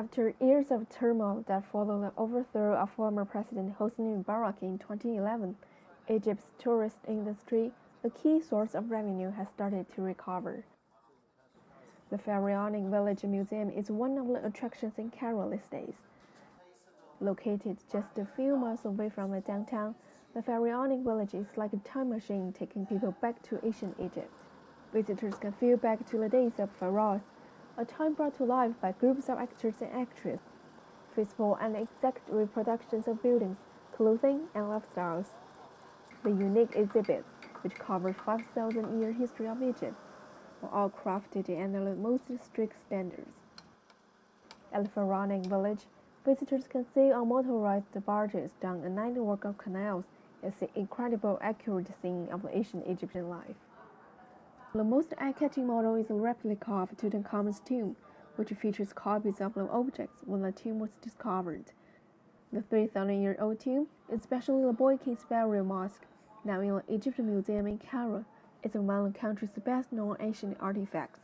After years of turmoil that followed the overthrow of former President Hosni Mubarak in 2011, Egypt's tourist industry, a key source of revenue, has started to recover. The Pharaonic Village Museum is one of the attractions in Cairo these days. Located just a few miles away from the downtown, the Pharaonic Village is like a time machine taking people back to ancient Egypt. Visitors can feel back to the days of Pharaohs, a time brought to life by groups of actors and actresses, faithful and exact reproductions of buildings, clothing, and lifestyles. The unique exhibits, which cover 5,000-year history of Egypt, are all crafted under the most strict standards. At the Pharaonic Village, visitors can sail on motorized barges down a network of canals and see incredible accuracy of the ancient Egyptian life. The most eye-catching model is a replica of Tutankhamun's tomb, which features copies of the objects when the tomb was discovered. The 3,000-year-old tomb, especially the Boy King's burial mosque, now in the Egyptian Museum in Cairo, is among the country's best-known ancient artifacts.